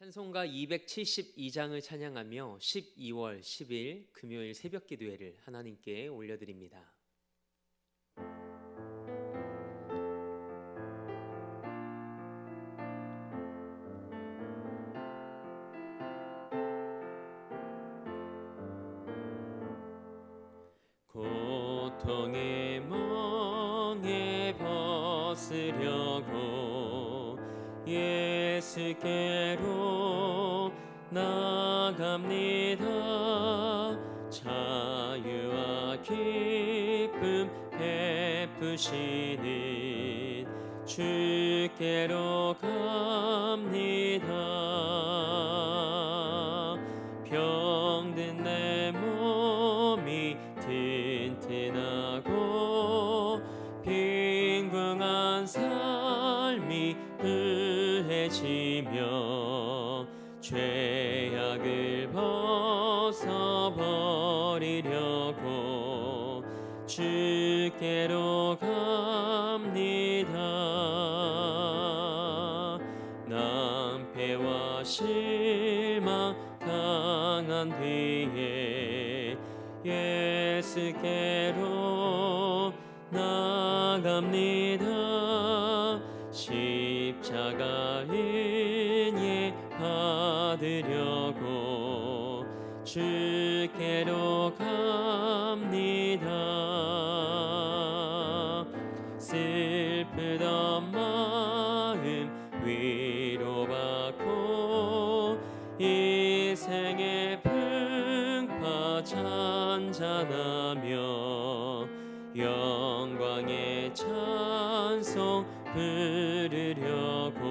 찬송가 272장을 찬양하며 12월 10일 금요일 새벽 기도회를 하나님께 올려드립니다. 고통의 멍에 벗으려고 예수께로 나갑니다. 자유와 기쁨 베푸시는 주께로 갑니다. 병든 내 몸이 튼튼하고 빈궁한 삶이 의해지며 죄악을 벗어버리려고 주께로 갑니다. 낭패와 실망 당한 뒤에 예수께로 나갑니다. 십자가 은혜 받으려고 주께로 갑니다. 슬프던 마음 위로받고 인생의 풍파 잔잔하며 영광의 찬송 부르려고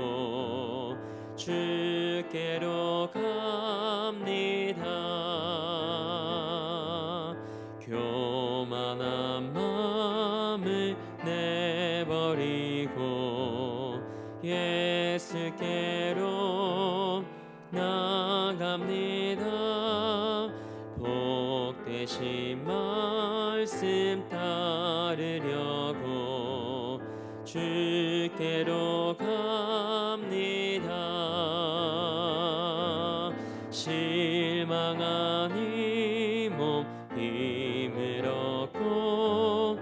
주께로 갑니다. 교만한 마음을 내버리고 예수께로 나갑니다. 복되신 말씀 따르려고 주께로 갑니다. 실망한 이 몸 힘을 얻고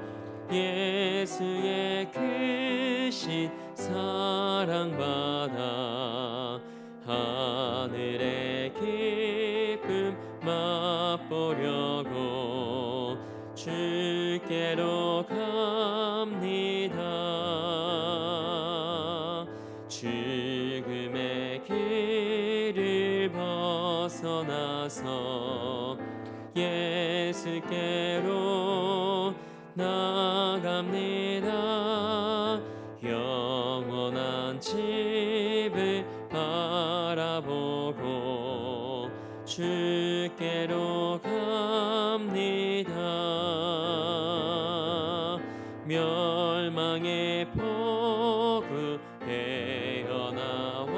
예수의 크신 사랑받아 하늘의 기쁨 맛보려고 주께로 갑니다. 죽음의 길을 벗어나서 예수께로 나갑니다. 영원한 집을 바라보고 주께로 갑니다. 멸망의 폭우 헤어나와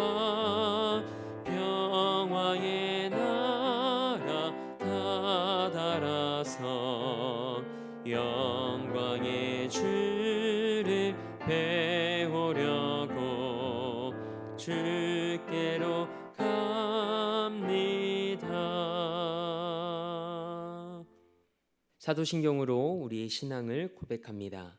평화의 나라 다다라서 영광의 주를 배우려고 주께로 갑니다. 사도신경으로 우리의 신앙을 고백합니다.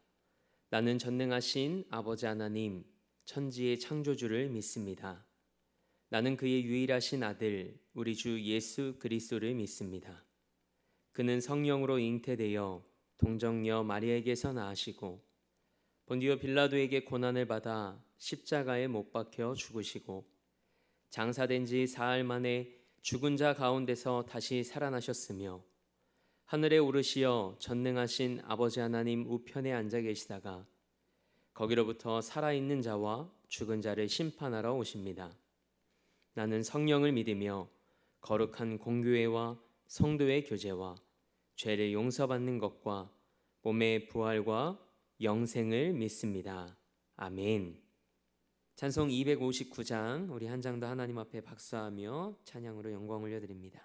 나는 전능하신 아버지 하나님, 천지의 창조주를 믿습니다. 나는 그의 유일하신 아들, 우리 주 예수 그리스도를 믿습니다. 그는 성령으로 잉태되어 동정녀 마리아에게서 나으시고 본디오 빌라도에게 고난을 받아 십자가에 못 박혀 죽으시고 장사된 지 사흘 만에 죽은 자 가운데서 다시 살아나셨으며 하늘에 오르시어 전능하신 아버지 하나님 우편에 앉아 계시다가 거기로부터 살아있는 자와 죽은 자를 심판하러 오십니다. 나는 성령을 믿으며 거룩한 공교회와 성도의 교제와 죄를 용서받는 것과 몸의 부활과 영생을 믿습니다. 아멘. 찬송 259장 우리 한 장 더 하나님 앞에 박수하며 찬양으로 영광 올려드립니다.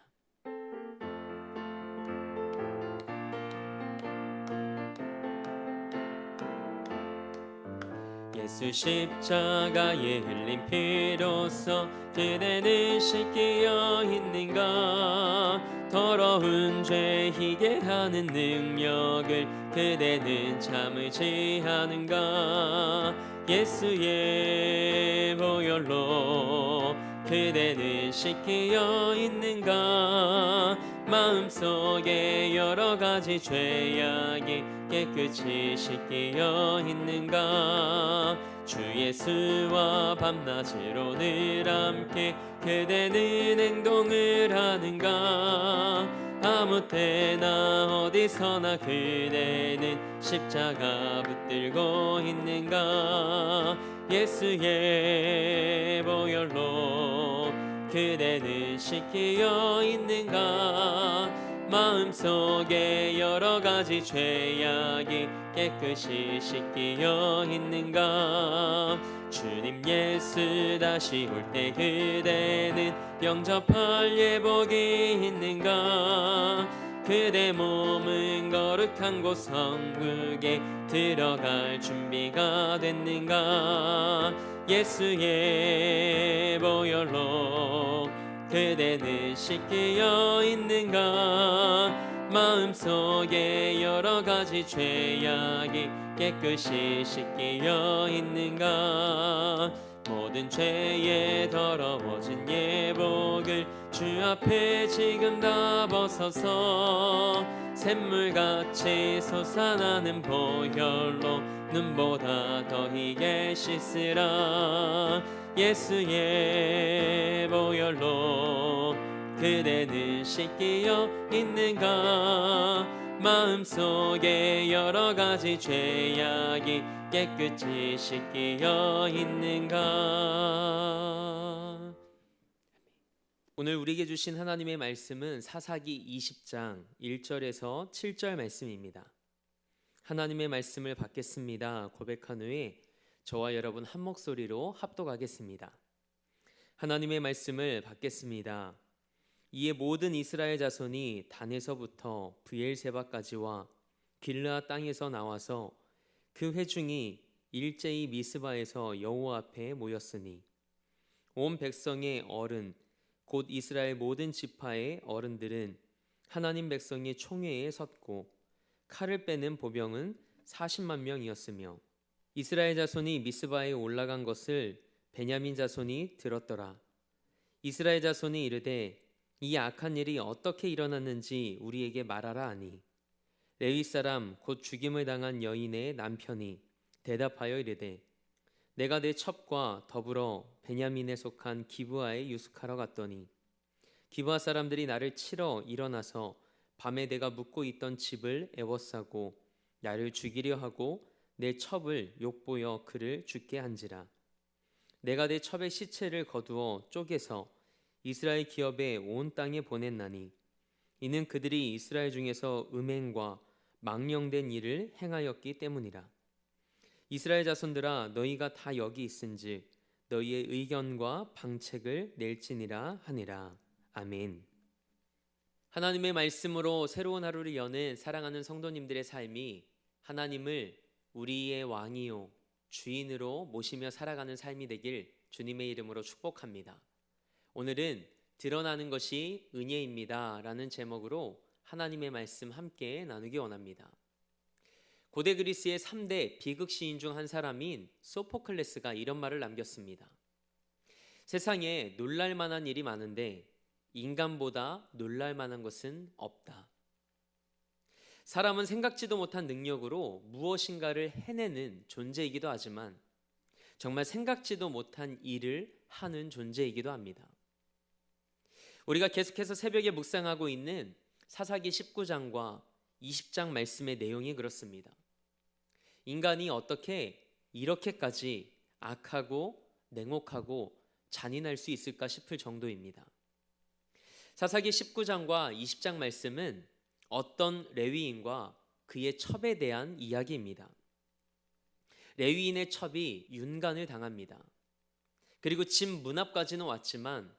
예수 십자가에 흘린 피로써 그대는 씻기어 있는가? 더러운 죄 희게 하는 능력을 그대는 참을지 않은가? 예수의 보혈로 그대는 씻기어 있는가? 마음속에 여러 가지 죄악이 깨끗이 씻기어 있는가? 주 예수와 밤낮으로 늘 함께 그대는 행동을 하는가? 아무 때나 어디서나 그대는 십자가 붙들고 있는가? 예수의 보혈로 그대는 씻기어 있는가? 마음속에 여러 가지 죄악이 깨끗이 씻기어 있는가? 주님 예수 다시 올 때 그대는 영접할 예복이 있는가? 그대 몸은 거룩한 곳 성국에 들어갈 준비가 됐는가? 예수의 보혈로 그대는 씻기어 있는가? 마음속에 여러 가지 죄악이 깨끗이 씻기어 있는가? 모든 죄에 더러워진 예복을 주 앞에 지금 다 벗어서 샘물같이 솟아나는 보혈로 눈보다 더 희게 씻으라. 예수의 보혈로 그대는 씻기어 있는가? 마음속에 여러 가지 죄악이 깨끗이 씻기어 있는가? 오늘 우리에게 주신 하나님의 말씀은 사사기 20장 1절에서 7절 말씀입니다. 하나님의 말씀을 받겠습니다 고백한 후에 저와 여러분 한 목소리로 합독하겠습니다. 하나님의 말씀을 받겠습니다. 이에 모든 이스라엘 자손이 단에서부터 브엘세바까지와 길르앗 땅에서 나와서 그 회중이 일제히 미스바에서 여호와 앞에 모였으니 온 백성의 어른 곧 이스라엘 모든 지파의 어른들은 하나님 백성의 총회에 섰고 칼을 빼는 보병은 40만 명이었으며 이스라엘 자손이 미스바에 올라간 것을 베냐민 자손이 들었더라. 이스라엘 자손이 이르되 이 악한 일이 어떻게 일어났는지 우리에게 말하라 하니 레위 사람 곧 죽임을 당한 여인의 남편이 대답하여 이르되 내가 내 첩과 더불어 베냐민에 속한 기브아에 유숙하러 갔더니 기브아 사람들이 나를 치러 일어나서 밤에 내가 묵고 있던 집을 에워싸고 나를 죽이려 하고 내 첩을 욕보여 그를 죽게 한지라. 내가 내 첩의 시체를 거두어 쪼개서 이스라엘 기업의 온 땅에 보냈나니 이는 그들이 이스라엘 중에서 음행과 망령된 일을 행하였기 때문이라. 이스라엘 자손들아 너희가 다 여기 있은즉 너희의 의견과 방책을 낼지니라 하니라. 아멘. 하나님의 말씀으로 새로운 하루를 여는 사랑하는 성도님들의 삶이 하나님을 우리의 왕이요 주인으로 모시며 살아가는 삶이 되길 주님의 이름으로 축복합니다. 오늘은 드러나는 것이 은혜입니다 라는 제목으로 하나님의 말씀 함께 나누기 원합니다. 고대 그리스의 3대 비극 시인 중 한 사람인 소포클레스가 이런 말을 남겼습니다. 세상에 놀랄 만한 일이 많은데 인간보다 놀랄 만한 것은 없다. 사람은 생각지도 못한 능력으로 무엇인가를 해내는 존재이기도 하지만 정말 생각지도 못한 일을 하는 존재이기도 합니다. 우리가 계속해서 새벽에 묵상하고 있는 사사기 19장과 20장 말씀의 내용이 그렇습니다. 인간이 어떻게 이렇게까지 악하고 냉혹하고 잔인할 수 있을까 싶을 정도입니다. 사사기 19장과 20장 말씀은 어떤 레위인과 그의 첩에 대한 이야기입니다. 레위인의 첩이 윤간을 당합니다. 그리고 집 문 앞까지는 왔지만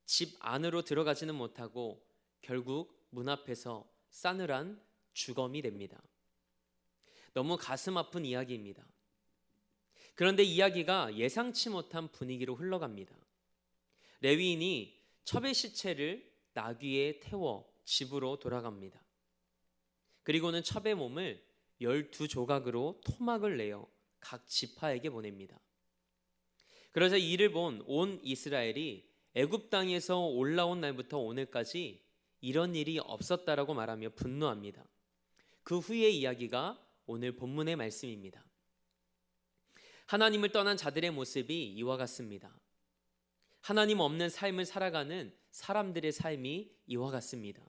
집 안으로 들어가지는 못하고 결국 문 앞에서 싸늘한 주검이 됩니다. 너무 가슴 아픈 이야기입니다. 그런데 이야기가 예상치 못한 분위기로 흘러갑니다. 레위인이 첩의 시체를 나귀에 태워 집으로 돌아갑니다. 그리고는 첩의 몸을 12조각으로 토막을 내어 각 지파에게 보냅니다. 그러자 이를 본 온 이스라엘이 애굽 땅에서 올라온 날부터 오늘까지 이런 일이 없었다라고 말하며 분노합니다. 그 후의 이야기가 오늘 본문의 말씀입니다. 하나님을 떠난 자들의 모습이 이와 같습니다. 하나님 없는 삶을 살아가는 사람들의 삶이 이와 같습니다.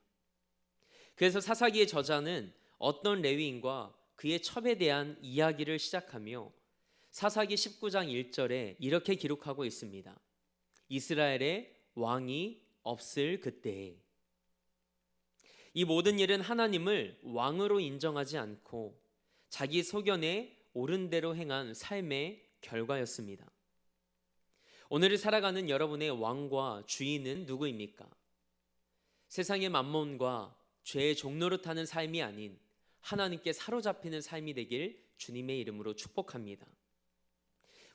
그래서 사사기의 저자는 어떤 레위인과 그의 첩에 대한 이야기를 시작하며 사사기 19장 1절에 이렇게 기록하고 있습니다. 이스라엘의 왕이 없을 그때에. 이 모든 일은 하나님을 왕으로 인정하지 않고 자기 소견에 옳은 대로 행한 삶의 결과였습니다. 오늘을 살아가는 여러분의 왕과 주인은 누구입니까? 세상의 만몬과 죄의 종로로 타는 삶이 아닌 하나님께 사로잡히는 삶이 되길 주님의 이름으로 축복합니다.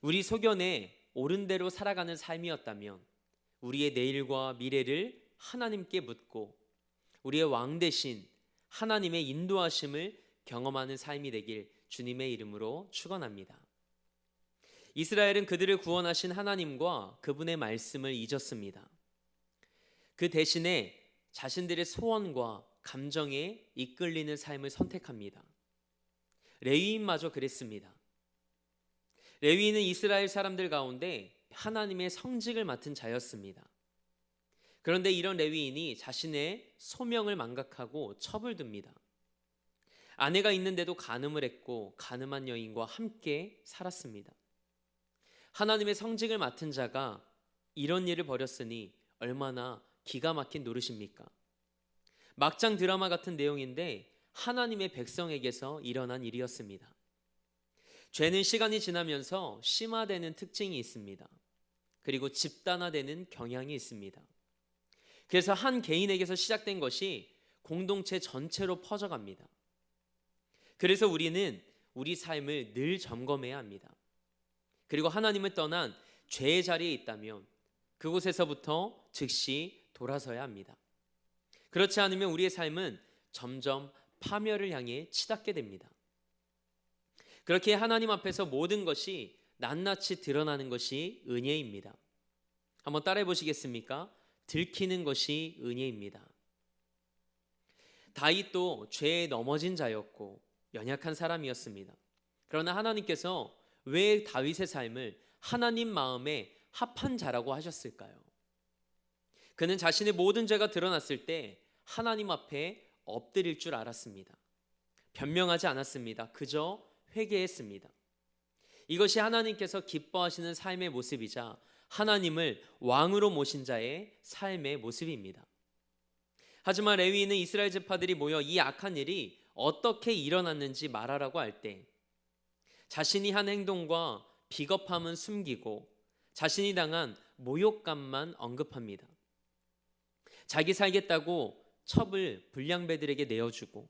우리 소견에 옳은 대로 살아가는 삶이었다면 우리의 내일과 미래를 하나님께 묻고 우리의 왕 대신 하나님의 인도하심을 경험하는 삶이 되길 주님의 이름으로 축원합니다. 이스라엘은 그들을 구원하신 하나님과 그분의 말씀을 잊었습니다. 그 대신에 자신들의 소원과 감정에 이끌리는 삶을 선택합니다. 레위인마저 그랬습니다. 레위인은 이스라엘 사람들 가운데 하나님의 성직을 맡은 자였습니다. 그런데 이런 레위인이 자신의 소명을 망각하고 첩을 둡니다. 아내가 있는데도 간음을 했고 간음한 여인과 함께 살았습니다. 하나님의 성직을 맡은 자가 이런 일을 벌였으니 얼마나 기가 막힌 노릇입니까? 막장 드라마 같은 내용인데 하나님의 백성에게서 일어난 일이었습니다. 죄는 시간이 지나면서 심화되는 특징이 있습니다. 그리고 집단화되는 경향이 있습니다. 그래서 한 개인에게서 시작된 것이 공동체 전체로 퍼져갑니다. 그래서 우리는 우리 삶을 늘 점검해야 합니다. 그리고 하나님을 떠난 죄의 자리에 있다면 그곳에서부터 즉시 돌아서야 합니다. 그렇지 않으면 우리의 삶은 점점 파멸을 향해 치닫게 됩니다. 그렇게 하나님 앞에서 모든 것이 낱낱이 드러나는 것이 은혜입니다. 한번 따라해 보시겠습니까? 들키는 것이 은혜입니다. 다윗도 죄에 넘어진 자였고 연약한 사람이었습니다. 그러나 하나님께서 왜 다윗의 삶을 하나님 마음에 합한 자라고 하셨을까요? 그는 자신의 모든 죄가 드러났을 때 하나님 앞에 엎드릴 줄 알았습니다. 변명하지 않았습니다. 그저 회개했습니다. 이것이 하나님께서 기뻐하시는 삶의 모습이자 하나님을 왕으로 모신 자의 삶의 모습입니다. 하지만 레위인은 이스라엘 지파들이 모여 이 악한 일이 어떻게 일어났는지 말하라고 할 때 자신이 한 행동과 비겁함은 숨기고 자신이 당한 모욕감만 언급합니다. 자기 살겠다고 첩을 불량배들에게 내어주고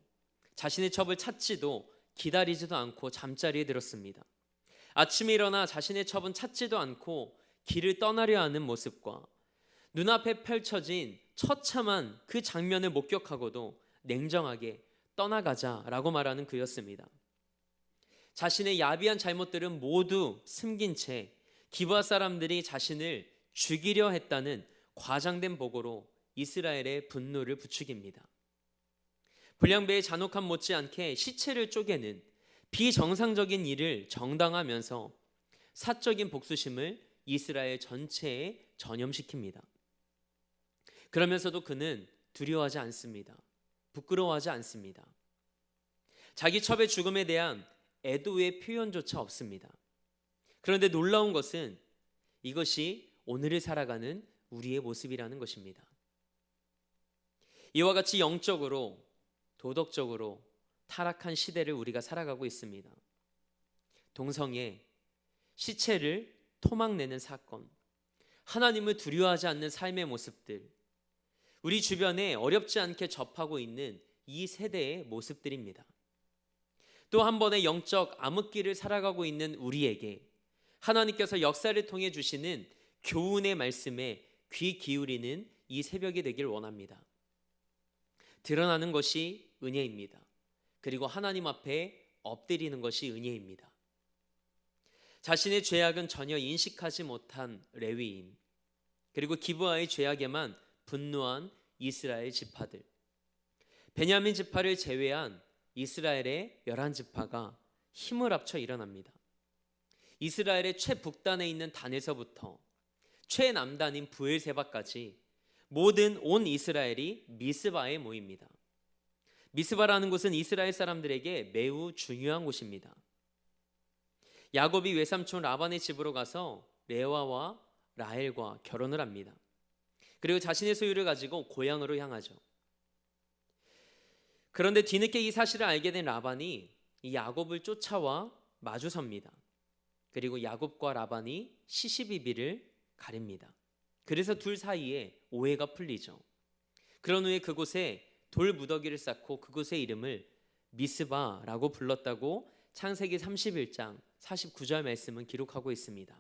자신의 첩을 찾지도 기다리지도 않고 잠자리에 들었습니다. 아침에 일어나 자신의 첩은 찾지도 않고 길을 떠나려 하는 모습과 눈앞에 펼쳐진 처참한 그 장면을 목격하고도 냉정하게 떠나가자라고 말하는 그였습니다. 자신의 야비한 잘못들은 모두 숨긴 채 기브아 사람들이 자신을 죽이려 했다는 과장된 보고로 이스라엘의 분노를 부추깁니다. 불량배의 잔혹함 못지않게 시체를 쪼개는 비정상적인 일을 정당화하면서 사적인 복수심을 이스라엘 전체에 전염시킵니다. 그러면서도 그는 두려워하지 않습니다. 부끄러워하지 않습니다. 자기 첩의 죽음에 대한 애도의 표현조차 없습니다. 그런데 놀라운 것은 이것이 오늘을 살아가는 우리의 모습이라는 것입니다. 이와 같이 영적으로, 도덕적으로 타락한 시대를 우리가 살아가고 있습니다. 동성애, 시체를 토막내는 사건, 하나님을 두려워하지 않는 삶의 모습들, 우리 주변에 어렵지 않게 접하고 있는 이 세대의 모습들입니다. 또 한 번의 영적 암흑기를 살아가고 있는 우리에게 하나님께서 역사를 통해 주시는 교훈의 말씀에 귀 기울이는 이 새벽이 되길 원합니다. 드러나는 것이 은혜입니다. 그리고 하나님 앞에 엎드리는 것이 은혜입니다. 자신의 죄악은 전혀 인식하지 못한 레위인, 그리고 기브아의 죄악에만 분노한 이스라엘 지파들, 베냐민 지파를 제외한 이스라엘의 11지파가 힘을 합쳐 일어납니다. 이스라엘의 최북단에 있는 단에서부터 최남단인 브엘세바까지 모든 온 이스라엘이 미스바에 모입니다. 미스바라는 곳은 이스라엘 사람들에게 매우 중요한 곳입니다. 야곱이 외삼촌 라반의 집으로 가서 레아와 라헬과 결혼을 합니다. 그리고 자신의 소유를 가지고 고향으로 향하죠. 그런데 뒤늦게 이 사실을 알게 된 라반이 이 야곱을 쫓아와 마주섭니다. 그리고 야곱과 라반이 시시비비를 가립니다. 그래서 둘 사이에 오해가 풀리죠. 그런 후에 그곳에 돌 무더기를 쌓고 그곳의 이름을 미스바라고 불렀다고 창세기 31장 49절 말씀은 기록하고 있습니다.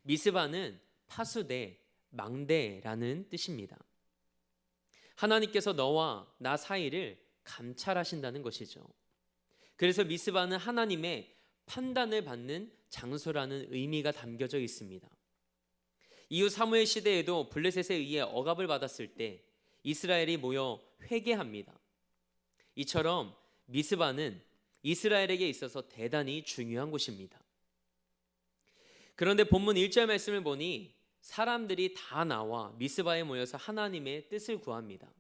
미스바는 파수대, 망대라는 뜻입니다. 하나님께서 너와 나 사이를 감찰하신다는 것이죠. 그래서 미스바는 하나님의 판단을 받는 장소라는 의미가 담겨져 있습니다. 이후 사무엘 시대에도 블레셋에 의해 억압을 받았을 때 이스라엘이 모여 회개합니다. 이처럼 미스바는 이스라엘에게 있어서 대단히 중요한 곳입니다. 그런데 본문 1절 말씀을 보니 사람들이 다 나와 미스바에 모여서 하나님의 뜻을 구합니다.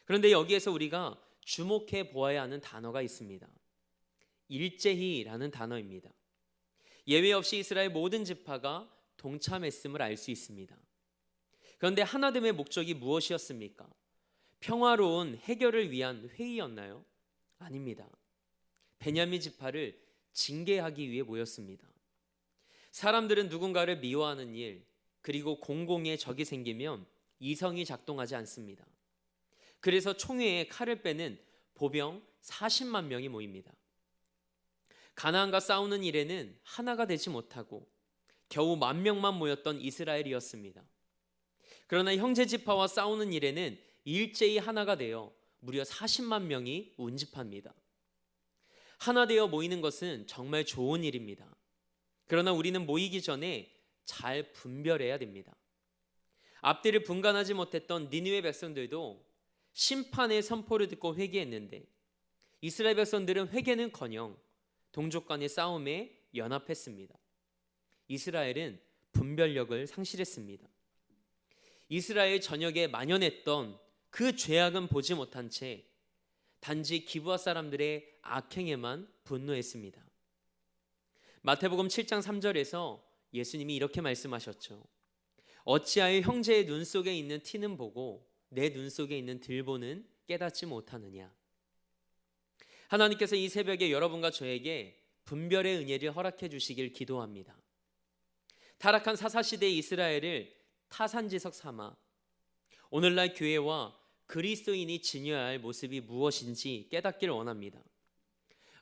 그런데 여기에서 우리가 주목해 보아야 하는 단어가 있습니다. 일제히라는 단어입니다. 예외 없이 이스라엘 모든 지파가 동참했음을 알 수 있습니다. 그런데 하나됨의 목적이 무엇이었습니까? 평화로운 해결을 위한 회의였나요? 아닙니다. 베냐민 지파를 징계하기 위해 모였습니다. 사람들은 누군가를 미워하는 일, 그리고 공공의 적이 생기면 이성이 작동하지 않습니다. 그래서 총회에 칼을 빼는 보병 40만 명이 모입니다. 가나안과 싸우는 일에는 하나가 되지 못하고 겨우 10,000명만 모였던 이스라엘이었습니다. 그러나 형제 지파와 싸우는 일에는 일제히 하나가 되어 무려 40만 명이 운집합니다. 하나 되어 모이는 것은 정말 좋은 일입니다. 그러나 우리는 모이기 전에 잘 분별해야 됩니다. 앞뒤를 분간하지 못했던 니느웨 백성들도 심판의 선포를 듣고 회개했는데 이스라엘 백성들은 회개는커녕 동족 간의 싸움에 연합했습니다. 이스라엘은 분별력을 상실했습니다. 이스라엘 전역에 만연했던 그 죄악은 보지 못한 채 단지 기브아 사람들의 악행에만 분노했습니다. 마태복음 7장 3절에서 예수님이 이렇게 말씀하셨죠. 어찌하여 형제의 눈 속에 있는 티는 보고 내 눈 속에 있는 들보는 깨닫지 못하느냐. 하나님께서 이 새벽에 여러분과 저에게 분별의 은혜를 허락해 주시길 기도합니다. 타락한 사사시대의 이스라엘을 타산지석 삼아 오늘날 교회와 그리스도인이 지녀야 할 모습이 무엇인지 깨닫기를 원합니다.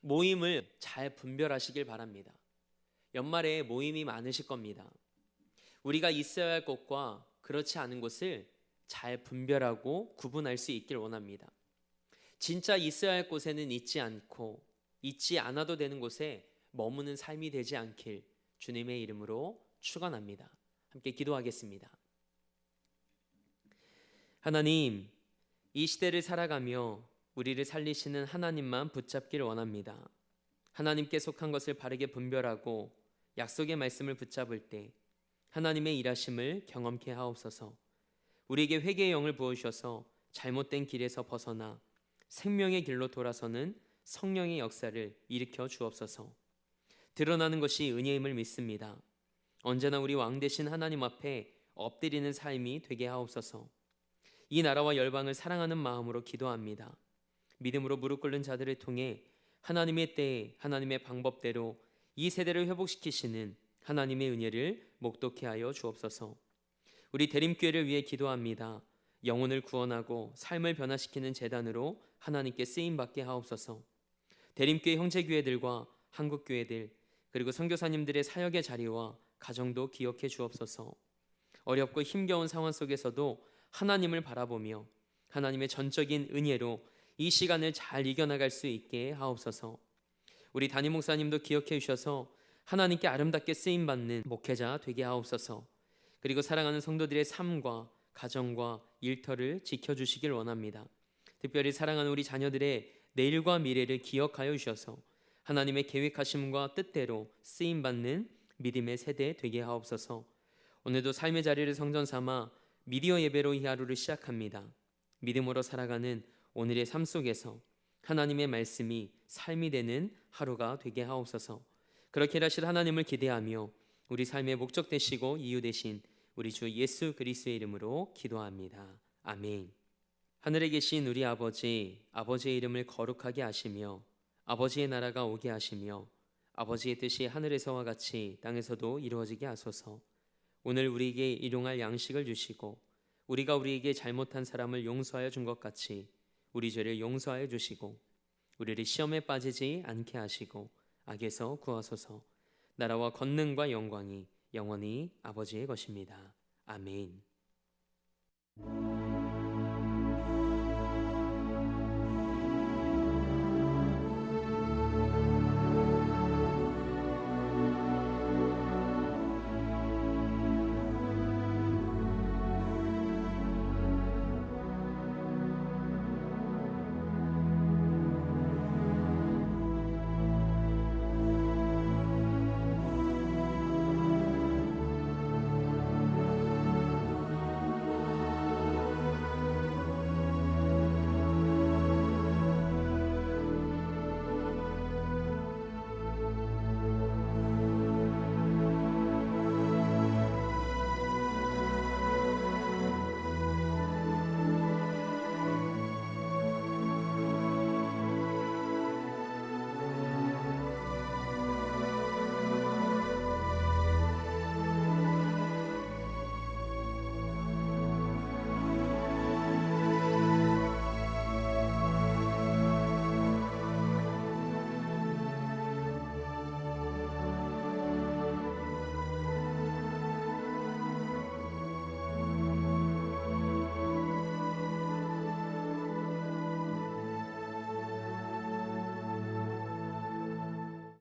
모임을 잘 분별하시길 바랍니다. 연말에 모임이 많으실 겁니다. 우리가 있어야 할 곳과 그렇지 않은 곳을 잘 분별하고 구분할 수 있길 원합니다. 진짜 있어야 할 곳에는 있지 않고 있지 않아도 되는 곳에 머무는 삶이 되지 않길 주님의 이름으로 축원합니다. 함께 기도하겠습니다. 하나님, 이 시대를 살아가며 우리를 살리시는 하나님만 붙잡기를 원합니다. 하나님께 속한 것을 바르게 분별하고 약속의 말씀을 붙잡을 때 하나님의 일하심을 경험케 하옵소서. 우리에게 회개의 영을 부어주셔서 잘못된 길에서 벗어나 생명의 길로 돌아서는 성령의 역사를 일으켜 주옵소서. 드러나는 것이 은혜임을 믿습니다. 언제나 우리 왕 되신 하나님 앞에 엎드리는 삶이 되게 하옵소서. 이 나라와 열방을 사랑하는 마음으로 기도합니다. 믿음으로 무릎 꿇는 자들을 통해 하나님의 때에 하나님의 방법대로 이 세대를 회복시키시는 하나님의 은혜를 목도케 하여 주옵소서. 우리 대림교회를 위해 기도합니다. 영혼을 구원하고 삶을 변화시키는 재단으로 하나님께 쓰임받게 하옵소서. 대림교회 형제교회들과 한국교회들 그리고 선교사님들의 사역의 자리와 가정도 기억해 주옵소서. 어렵고 힘겨운 상황 속에서도 하나님을 바라보며 하나님의 전적인 은혜로 이 시간을 잘 이겨나갈 수 있게 하옵소서. 우리 담임 목사님도 기억해 주셔서 하나님께 아름답게 쓰임받는 목회자 되게 하옵소서. 그리고 사랑하는 성도들의 삶과 가정과 일터를 지켜주시길 원합니다. 특별히 사랑하는 우리 자녀들의 내일과 미래를 기억하여 주셔서 하나님의 계획하심과 뜻대로 쓰임받는 믿음의 세대 되게 하옵소서. 오늘도 삶의 자리를 성전 삼아 미디어 예배로 이 하루를 시작합니다. 믿음으로 살아가는 오늘의 삶 속에서 하나님의 말씀이 삶이 되는 하루가 되게 하옵소서. 그렇게 하실 하나님을 기대하며 우리 삶의 목적 되시고 이유 되신 우리 주 예수 그리스도의 이름으로 기도합니다. 아멘. 하늘에 계신 우리 아버지, 아버지의 이름을 거룩하게 하시며 아버지의 나라가 오게 하시며 아버지의 뜻이 하늘에서와 같이 땅에서도 이루어지게 하소서. 오늘 우리에게 일용할 양식을 주시고 우리가 우리에게 잘못한 사람을 용서하여 준 것 같이 우리 죄를 용서하여 주시고 우리를 시험에 빠지지 않게 하시고 악에서 구하소서. 나라와 권능과 영광이 영원히 아버지의 것입니다. 아멘.